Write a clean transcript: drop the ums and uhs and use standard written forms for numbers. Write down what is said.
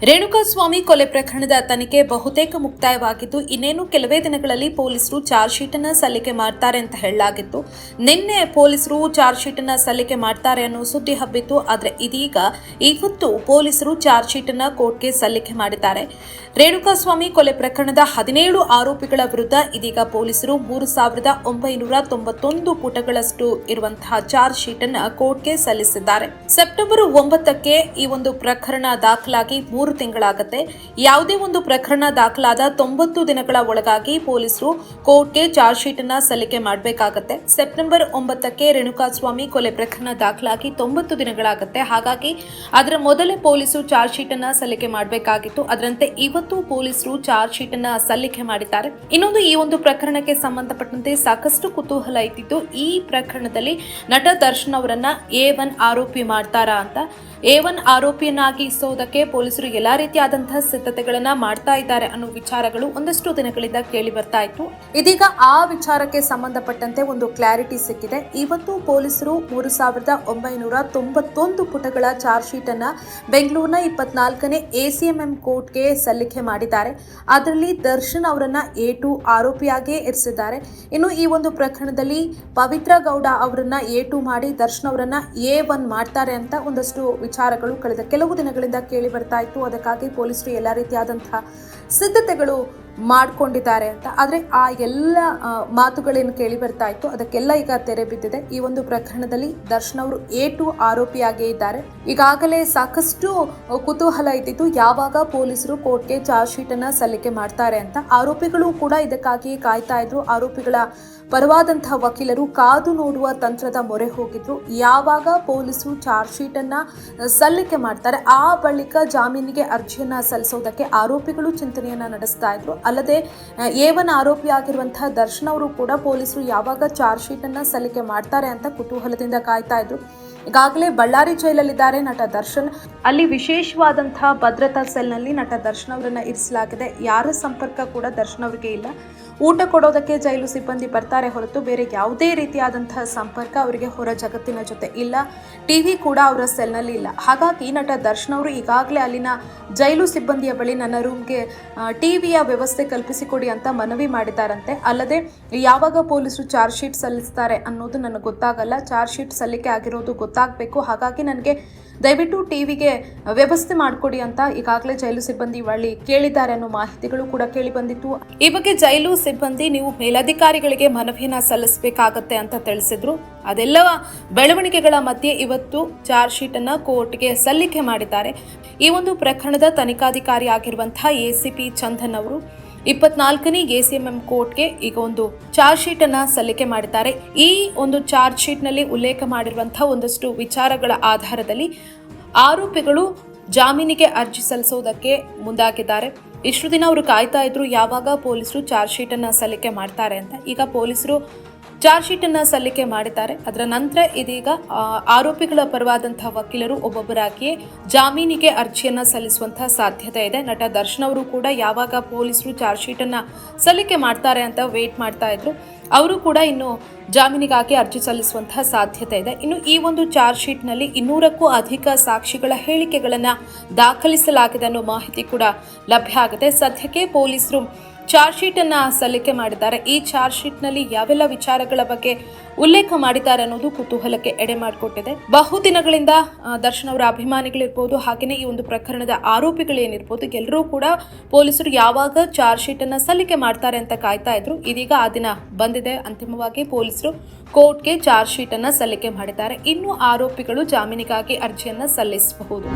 ರೇಣುಕಾಸ್ವಾಮಿ ಕೊಲೆ ಪ್ರಕರಣದ ತನಿಖೆ ಬಹುತೇಕ ಮುಕ್ತಾಯವಾಗಿದ್ದು ಇನ್ನೇನು ಕೆಲವೇ ದಿನಗಳಲ್ಲಿ ಪೊಲೀಸರು ಚಾರ್ಜ್ ಶೀಟ್ ಅನ್ನು ಸಲ್ಲಿಕೆ ಮಾಡ್ತಾರೆ ಅಂತ ಹೇಳಲಾಗಿತ್ತು. ನಿನ್ನೆ ಪೊಲೀಸರು ಚಾರ್ಜ್ ಶೀಟ್ ಅನ್ನು ಸಲ್ಲಿಕೆ ಮಾಡ್ತಾರೆ ಅನ್ನೋ ಸುದ್ದಿ ಹಬ್ಬಿತ್ತು. ಆದರೆ ಇದೀಗ ಇವತ್ತು ಪೊಲೀಸರು ಚಾರ್ಜ್ ಶೀಟ್ ಅನ್ನು ಕೋರ್ಟ್ಗೆ ಸಲ್ಲಿಕೆ ಮಾಡಿದ್ದಾರೆ. ರೇಣುಕಾಸ್ವಾಮಿ ಕೊಲೆ ಪ್ರಕರಣದ 17 ಆರೋಪಿಗಳ ವಿರುದ್ಧ ಇದೀಗ ಪೊಲೀಸರು 3991 ಪುಟಗಳಷ್ಟು ಇರುವಂತಹ ಚಾರ್ಜ್ ಶೀಟ್ ಅನ್ನು ಕೋರ್ಟ್ಗೆ ಸಲ್ಲಿಸಿದ್ದಾರೆ. ಸೆಪ್ಟೆಂಬರ್ 9ಕ್ಕೆ ಈ ಒಂದು ಪ್ರಕರಣ ದಾಖಲಾಗಿ 3 ತಿಂಗಳಾಗುತ್ತೆ. ಯಾವುದೇ ಒಂದು ಪ್ರಕರಣ ದಾಖಲಾದ 90 ದಿನಗಳ ಒಳಗಾಗಿ ಪೊಲೀಸರು ಕೋರ್ಟ್ಗೆ ಚಾರ್ಜ್ ಶೀಟ್ ಅನ್ನು ಸಲ್ಲಿಕೆ ಮಾಡಬೇಕಾಗುತ್ತೆ. ಸೆಪ್ಟೆಂಬರ್ 9ಕ್ಕೆ ರೇಣುಕಾಸ್ವಾಮಿ ಕೊಲೆ ಪ್ರಕರಣ ದಾಖಲಾಗಿ 90 ದಿನಗಳಾಗುತ್ತೆ. ಹಾಗಾಗಿ ಅದರ ಮೊದಲೇ ಪೊಲೀಸರು ಚಾರ್ಜ್ ಶೀಟ್ ಅನ್ನು ಸಲ್ಲಿಕೆ ಮಾಡಬೇಕಾಗಿತ್ತು. ಅದರಂತೆ ಇವತ್ತು ಪೊಲೀಸರು ಚಾರ್ಜ್ ಶೀಟ್ ಅನ್ನು ಸಲ್ಲಿಕೆ ಮಾಡಿದ್ದಾರೆ. ಇನ್ನೊಂದು ಈ ಒಂದು ಪ್ರಕರಣಕ್ಕೆ ಸಂಬಂಧಪಟ್ಟಂತೆ ಸಾಕಷ್ಟು ಕುತೂಹಲ ಇದ್ದಿದ್ದು, ಈ ಪ್ರಕರಣದಲ್ಲಿ ನಟ ದರ್ಶನ್ ಅವರನ್ನ A1 ಆರೋಪಿ ಮಾಡ್ತಾರಾ ಅಂತ. A1 ಆರೋಪಿಯನ್ನಾಗಿಸೋದಕ್ಕೆ ಪೊಲೀಸರು ಎಲ್ಲಾ ರೀತಿಯಾದಂತಹ ಸಿದ್ಧತೆಗಳನ್ನ ಮಾಡ್ತಾ ಇದ್ದಾರೆ ಅನ್ನೋ ವಿಚಾರಗಳು ಒಂದಷ್ಟು ದಿನಗಳಿಂದ ಕೇಳಿ ಬರ್ತಾ ಇತ್ತು. ಇದೀಗ ಆ ವಿಚಾರಕ್ಕೆ ಸಂಬಂಧಪಟ್ಟಂತೆ ಒಂದು ಕ್ಲಾರಿಟಿ ಸಿಕ್ಕಿದೆ. ಇವತ್ತು ಪೊಲೀಸರು 3991 ಪುಟಗಳ ಚಾರ್ಜ್ ಶೀಟ್ ಅನ್ನ ಬೆಂಗಳೂರಿನ 24ನೇ ACMM ಕೋರ್ಟ್ಗೆ ಸಲ್ಲಿಕೆ ಮಾಡಿದ್ದಾರೆ. ಅದರಲ್ಲಿ ದರ್ಶನ್ ಅವರನ್ನ A2 ಆರೋಪಿಯಾಗಿ ಇರಿಸಿದ್ದಾರೆ. ಇನ್ನು ಈ ಒಂದು ಪ್ರಕರಣದಲ್ಲಿ ಪವಿತ್ರ ಗೌಡ ಅವರನ್ನ A2 ಮಾಡಿ ದರ್ಶನ್ ಅವರನ್ನ A1 ಮಾಡ್ತಾರೆ ಅಂತ ಒಂದಷ್ಟು ವಿಚಾರಗಳು ಕಳೆದ ಕೆಲವು ದಿನಗಳಿಂದ ಕೇಳಿ ಬರ್ತಾ ಇತ್ತು. ಅದಕ್ಕಾಗಿ ಪೊಲೀಸರು ಎಲ್ಲ ರೀತಿಯಾದಂತಹ ಸಿದ್ಧತೆಗಳು ಮಾಡಿಕೊಂಡಿದ್ದಾರೆ ಅಂತ. ಆದರೆ ಆ ಎಲ್ಲ ಮಾತುಗಳೇನು ಕೇಳಿ ಬರ್ತಾ ಇತ್ತು ಅದಕ್ಕೆಲ್ಲ ಈಗ ತೆರೆ ಬಿದ್ದಿದೆ. ಈ ಒಂದು ಪ್ರಕರಣದಲ್ಲಿ ದರ್ಶನ್ ಅವರು A2 ಆರೋಪಿಯಾಗೇ ಇದ್ದಾರೆ. ಈಗಾಗಲೇ ಸಾಕಷ್ಟು ಕುತೂಹಲ ಇದ್ದಿದ್ದು ಯಾವಾಗ ಪೊಲೀಸರು ಕೋರ್ಟ್ಗೆ ಚಾರ್ಜ್ ಶೀಟ್ ಅನ್ನ ಸಲ್ಲಿಕೆ ಮಾಡ್ತಾರೆ ಅಂತ. ಆರೋಪಿಗಳು ಕೂಡ ಇದಕ್ಕಾಗಿ ಕಾಯ್ತಾ ಇದ್ರು. ಆರೋಪಿಗಳ ಪರವಾದಂತಹ ವಕೀಲರು ಕಾದು ನೋಡುವ ತಂತ್ರದ ಮೊರೆ ಹೋಗಿದ್ರು. ಯಾವಾಗ ಪೊಲೀಸರು ಚಾರ್ಜ್ ಶೀಟ್ ಅನ್ನ ಸಲ್ಲಿಕೆ ಮಾಡ್ತಾರೆ ಆ ಬಳಿಕ ಜಾಮೀನಿಗೆ ಅರ್ಜಿಯನ್ನ ಸಲ್ಲಿಸೋದಕ್ಕೆ ಆರೋಪಿಗಳು ಚಿಂತನೆಯನ್ನ ನಡೆಸ್ತಾ ಇದ್ರು. ಅಲ್ಲದೆ A1 ಆರೋಪಿಯಾಗಿರುವಂತಹ ದರ್ಶನ್ ಅವರು ಕೂಡ ಪೊಲೀಸರು ಯಾವಾಗ ಚಾರ್ಜ್ ಶೀಟ್ ಅನ್ನ ಸಲ್ಲಿಕೆ ಮಾಡ್ತಾರೆ ಅಂತ ಕುತೂಹಲದಿಂದ ಕಾಯ್ತಾ ಇದ್ರು. ಈಗಾಗಲೇ ಬಳ್ಳಾರಿ ಜೈಲಲ್ಲಿದ್ದಾರೆ ನಟ ದರ್ಶನ್. ಅಲ್ಲಿ ವಿಶೇಷವಾದಂತಹ ಭದ್ರತಾ ಸೆಲ್ನಲ್ಲಿ ನಟ ದರ್ಶನ್ ಅವರನ್ನ ಇರಿಸಲಾಗಿದೆ. ಯಾರ ಸಂಪರ್ಕ ಕೂಡ ದರ್ಶನ್ ಅವರಿಗೆ ಇಲ್ಲ. ಊಟ ಕೊಡೋದಕ್ಕೆ ಜೈಲು ಸಿಬ್ಬಂದಿ ಬರ್ತಾರೆ ಹೊರತು ಬೇರೆ ಯಾವುದೇ ರೀತಿಯಾದಂತಹ ಸಂಪರ್ಕ ಅವರಿಗೆ ಹೊರ ಜಗತ್ತಿನ ಜೊತೆ ಇಲ್ಲ. ಟಿವಿ ಕೂಡ ಅವರ ಸೆಲ್ನಲ್ಲಿ ಇಲ್ಲ. ಹಾಗಾಗಿ ನಟ ದರ್ಶನ್ ಅವರು ಈಗಾಗಲೇ ಅಲ್ಲಿನ ಜೈಲು ಸಿಬ್ಬಂದಿಯ ಬಳಿ ನನ್ನ ರೂಮ್ಗೆ ಟಿವಿಯ ವ್ಯವಸ್ಥೆ ಕಲ್ಪಿಸಿಕೊಡಿ ಅಂತ ಮನವಿ ಮಾಡಿದ್ದಾರಂತೆ. ಅಲ್ಲದೆ ಯಾವಾಗ ಪೊಲೀಸರು ಚಾರ್ಜ್ ಶೀಟ್ ಸಲ್ಲಿಸ್ತಾರೆ ಅನ್ನೋದು ನನಗೆ ಗೊತ್ತಾಗಲ್ಲ. ಚಾರ್ಜ್ ಶೀಟ್ ಸಲ್ಲಿಕೆ ಆಗಿರೋದು ಗೊತ್ತಾಗಬೇಕು. ಹಾಗಾಗಿ ನನಗೆ ದಯವಿಟ್ಟು ಟಿವಿಗೆ ವ್ಯವಸ್ಥೆ ಮಾಡಿಕೊಡಿ ಅಂತ ಈಗಾಗಲೇ ಜೈಲು ಸಿಬ್ಬಂದಿ ಬಳಿ ಕೇಳಿದ್ದಾರೆ ಅನ್ನೋ ಮಾಹಿತಿಗಳು ಕೂಡ ಕೇಳಿ ಬಂದಿತ್ತು. ಈ ಬಗ್ಗೆ ಜೈಲು ಸಿಬ್ಬಂದಿ ನೀವು ಮೇಲಧಿಕಾರಿಗಳಿಗೆ ಮನವಿಯನ್ನ ಸಲ್ಲಿಸಬೇಕಾಗತ್ತೆ ಅಂತ ತಿಳಿಸಿದ್ರು. ಅದೆಲ್ಲ ಬೆಳವಣಿಗೆಗಳ ಮಧ್ಯೆ ಇವತ್ತು ಚಾರ್ಜ್ ಶೀಟ್ ಅನ್ನ ಕೋರ್ಟ್ಗೆ ಸಲ್ಲಿಕೆ ಮಾಡಿದ್ದಾರೆ. ಈ ಒಂದು ಪ್ರಕರಣದ ತನಿಖಾಧಿಕಾರಿ ಆಗಿರುವಂತಹ ACP ಚಂದನ್ ಅವರು 24ನೇ ACMM ಕೋರ್ಟ್ಗೆ ಈಗ ಒಂದು ಚಾರ್ಜ್ ಶೀಟ್ ಅನ್ನ ಸಲ್ಲಿಕೆ ಮಾಡಿದ್ದಾರೆ. ಈ ಒಂದು ಚಾರ್ಜ್ ಶೀಟ್ ನಲ್ಲಿ ಉಲ್ಲೇಖ ಮಾಡಿರುವಂತಹ ಒಂದಷ್ಟು ವಿಚಾರಗಳ ಆಧಾರದಲ್ಲಿ ಆರೋಪಿಗಳು ಜಾಮೀನಿಗೆ ಅರ್ಜಿ ಸಲ್ಲಿಸೋದಕ್ಕೆ ಮುಂದಾಗಿದ್ದಾರೆ. ಇಷ್ಟು ದಿನ ಅವರು ಕಾಯ್ತಾ ಇದ್ರು ಯಾವಾಗ ಪೊಲೀಸರು ಚಾರ್ಜ್ ಶೀಟ್ ಅನ್ನ ಸಲ್ಲಿಕೆ ಮಾಡ್ತಾರೆ ಅಂತ. ಈಗ ಪೊಲೀಸರು ಚಾರ್ಜ್ ಶೀಟ್ ಅನ್ನ ಸಲ್ಲಿಕೆ ಮಾಡಿದ್ದಾರೆ. ಅದರ ನಂತರ ಇದೀಗ ಆರೋಪಿಗಳ ಪರವಾದಂತಹ ವಕೀಲರು ಒಬ್ಬೊಬ್ಬರಾಗಿಯೇ ಜಾಮೀನಿಗೆ ಅರ್ಜಿಯನ್ನ ಸಲ್ಲಿಸುವಂತಹ ಸಾಧ್ಯತೆ ಇದೆ. ನಟ ದರ್ಶನ್ ಅವರು ಕೂಡ ಯಾವಾಗ ಪೊಲೀಸರು ಚಾರ್ಜ್ ಶೀಟ್ ಅನ್ನ ಸಲ್ಲಿಕೆ ಮಾಡ್ತಾರೆ ಅಂತ ವೇಟ್ ಮಾಡ್ತಾ ಇದ್ರು. ಅವರು ಕೂಡ ಇನ್ನು ಜಾಮೀನಿಗಾಗಿ ಅರ್ಜಿ ಸಲ್ಲಿಸುವಂತಹ ಸಾಧ್ಯತೆ ಇದೆ. ಇನ್ನು ಈ ಒಂದು ಚಾರ್ಜ್ ಶೀಟ್ ನಲ್ಲಿ 200ಕ್ಕೂ ಅಧಿಕ ಸಾಕ್ಷಿಗಳ ಹೇಳಿಕೆಗಳನ್ನ ದಾಖಲಿಸಲಾಗಿದೆ ಅನ್ನೋ ಮಾಹಿತಿ ಕೂಡ ಲಭ್ಯ ಆಗಿದೆ. ಸದ್ಯಕ್ಕೆ ಪೊಲೀಸರು ಚಾರ್ಜ್ ಶೀಟ್ ಅನ್ನ ಸಲ್ಲಿಕೆ ಮಾಡಿದ್ದಾರೆ. ಈ ಚಾರ್ಜ್ ಶೀಟ್ ನಲ್ಲಿ ಯಾವೆಲ್ಲ ವಿಚಾರಗಳ ಬಗ್ಗೆ ಉಲ್ಲೇಖ ಮಾಡಿದ್ದಾರೆ ಅನ್ನೋದು ಕುತೂಹಲಕ್ಕೆ ಎಡೆ ಮಾಡಿಕೊಟ್ಟಿದೆ. ಬಹುದಿನಗಳಿಂದ ದರ್ಶನ್ ಅವರ ಅಭಿಮಾನಿಗಳಿರ್ಬೋದು, ಹಾಗೆಯೇ ಈ ಒಂದು ಪ್ರಕರಣದ ಆರೋಪಿಗಳೇನಿರ್ಬೋದು, ಎಲ್ಲರೂ ಕೂಡ ಪೊಲೀಸರು ಯಾವಾಗ ಚಾರ್ಜ್ ಶೀಟ್ ಅನ್ನ ಸಲ್ಲಿಕೆ ಮಾಡ್ತಾರೆ ಅಂತ ಕಾಯ್ತಾ ಇದ್ರು. ಇದೀಗ ಆ ದಿನ ಬಂದಿದೆ. ಅಂತಿಮವಾಗಿ ಪೊಲೀಸರು ಕೋರ್ಟ್ಗೆ ಚಾರ್ಜ್ ಶೀಟ್ ಅನ್ನ ಸಲ್ಲಿಕೆ ಮಾಡಿದ್ದಾರೆ. ಇನ್ನು ಆರೋಪಿಗಳು ಜಾಮೀನಿಗಾಗಿ ಅರ್ಜಿಯನ್ನ ಸಲ್ಲಿಸಬಹುದು.